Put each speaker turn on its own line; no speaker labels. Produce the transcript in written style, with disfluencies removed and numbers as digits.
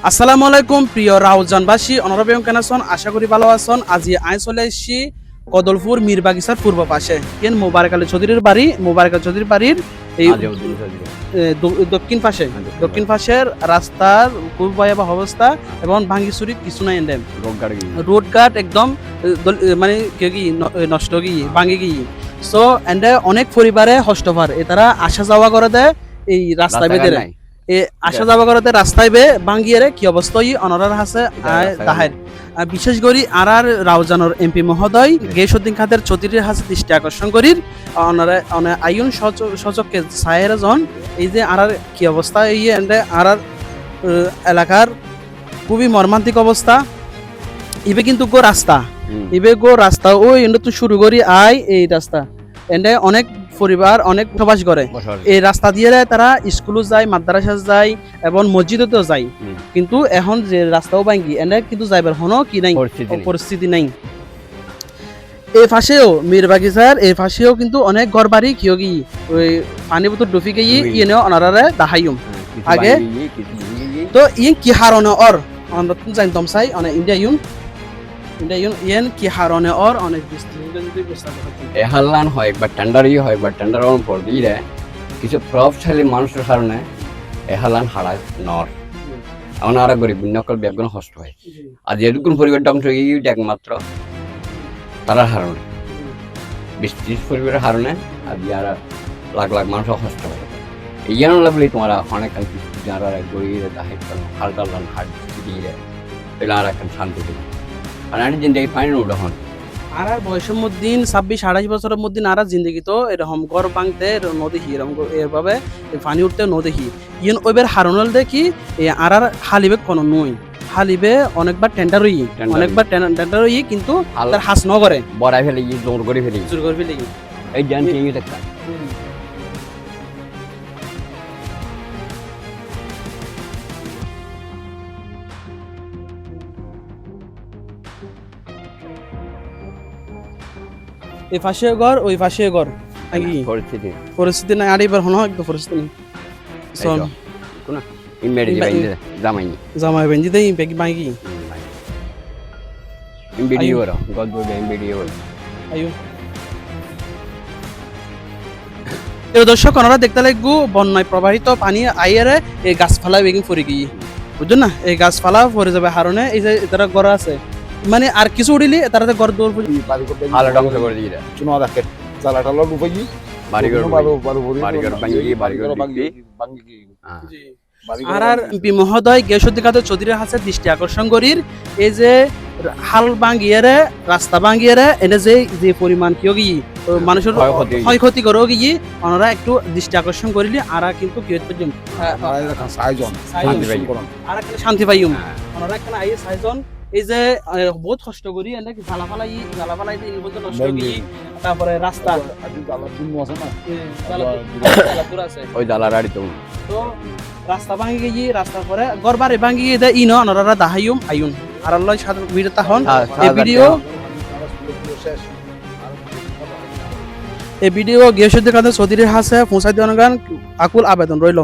আসসালামু আলাইকুম প্রিয় রাউজানবাসী অনরবেম কেনাসন আশা করি ভালো আছেন। আজি আই চলে এসেছি কদলপুর মীরবাগিচার পূর্ব পাশে কেন মোবারক আলী চৌধুরীর বাড়ি। মোবারক আলী চৌধুরীর বাড়ির এই দক্ষিণ পাশের রাস্তার খুব ভয়াবহ অবস্থা এবং ভাঙ্গিচুরি কিছু নাই এন্ডেম রোড ঘাট একদম মানে কি নষ্ট গিয়ে ভাঙি গিয়ে সো এন্ডে অনেক পরিবারে হস্তভার এ তারা আসা যাওয়া করে দেয় এই রাস্তা বেঁধে আসা যাওয়া করতে রাস্তায় বে বাঙ্গিয়ে কি অবস্থা অনরার হাসে তাহের বিশেষ করে আর রাউজানোর এমপি মহোদয় গেসুদ্দিন খাদের চৌধুরীর হাসে দৃষ্টি আকর্ষণ করি আইন সচককে সায়ের জন এই যে আর কি অবস্থা এই আর এলাকার খুবই মর্মান্তিক অবস্থা ইবে কিন্তু গো রাস্তা ওই তো শুরু করি আই এই রাস্তা এন্ডে অনেক পরিবার অনেক বসবাস করে এই রাস্তা দিয়ে তারা স্কুলে যায়, মাদ্রাসা যায় এবং মসজিদেও যায়, কিন্তু এখন যে রাস্তাও ভাঙ্গি এনে কিন্তু যাইবার হনো কি নাই পরিস্থিতি নাই। এই পাশেও মীরবাগিচার এই পাশেও কিন্তু অনেক ঘর বাড়ি কিয় গিয়ে ওই পানি বোতল ডুফি গিয়ে এনেও অনারারে দাহাইম আগে তো ইন কি হারনে অর আমরা জানতাম চাই অনেক ইন্ডিয়া ইয়েন কি হারনে অর অনেক
এহালান হয় বা টেন্ডারই হয় বা টেন্ডার অন পর দিয়ে কিছু প্রভাবশালী মানুষের কারণে এহালান হারায় নর এখন আর গরিব নকল ব্যাপগুণ কষ্ট হয় আর যেরকম পরিবার ধ্বংস হয়ে একমাত্র তারা হারণে 20-30 পরিবারের হারণে আর যারা লাখ লাখ মানুষ কষ্ট হয় এই জন্য লাগলে তোমার অনেক যারা গরিব দায়িত্ব হালকা হাট দিয়ে এগুলো আর এখন শান্তি দেবে আর আমি জিন্দগি পাইনি উদাহরণ
আর বয়সের মধ্যে 26-28 বছরের মধ্যে আর জিন্দগি তো এরকম ঘর ভাঙতে নদী এরকম এভাবে পানি উঠতে নদী ইন ওইবার হারনাল দেখি আর হালিবে কোনো নই হালিবে অনেকবার টেন্ডার হই কিন্তু তার হাস ন করে
বড়াই ফেলে জোর করে ফেলে এই জান ঠিক একটা
এই পাশে ঘর ওই পাশে ঘর পরিস্থিতি নাই আর এবার হনো একদম পরিস্থিতি নেই সন
কোন ইমেডিয়েট বাইন্দে
জামাই বেঞ্জি দেই বেগি বাইগি
ইমেডিয়েট ওরা গড বই ইমেডিয়েট
আয়ো এই দর্শক ওনারা দেখতে লাগবো বন্যায় প্রবাহিত পানি আইয়ারে এই গাছপালা বেগিং পড়ে গিয়ে বুঝছেন না এই গাছপালা পড়ে যাবে হারণে এই যে তারা ঘর আছে মানে আর কিছু উড়িলি তারাতে ঘর দৌড়
আলো ধ্বংস করে দিয়ে
চুনো দেখে জ্বালাটা লগ উপই
বাড়িঘর
আর এমপি মহোদয় গেসুদ্দিন খাদের চৌধুরীর হাতে দৃষ্টি আকর্ষণ করির এই যে হাল ভাঙ্গিয়ে রাস্তা ভাঙ্গিয়ে এনে যে পরিমাণ কিয় গিয়ে মানুষের ক্ষয়ক্ষতি করে গিয়ে ওনারা একটু দৃষ্টি আকর্ষণ করিলি আর কিন্তু কি শান্তি পাইম ওনারা এখানে আই সাইজন এই যে বহুত কষ্ট করি এনে জ্বালা ফালাই নষ্ট গিয়ে তারপরে রাস্তা
ওই জ্বালার আড়ি তো
রাস্তা ভাঙি গিয়ে রাস্তার পরে ঘর বাড়ি ভাঙি গিয়ে দেয় ইনো ওনারা দাহাইম আইন আর আল্লাহ সাধারণ ভিডিও তখন এই ভিডিও গিয়েসুদ্দিন খাদের চৌধুরীর হাসে পৌঁছাই দেওয়ার গান আকুল আবেদন রইল।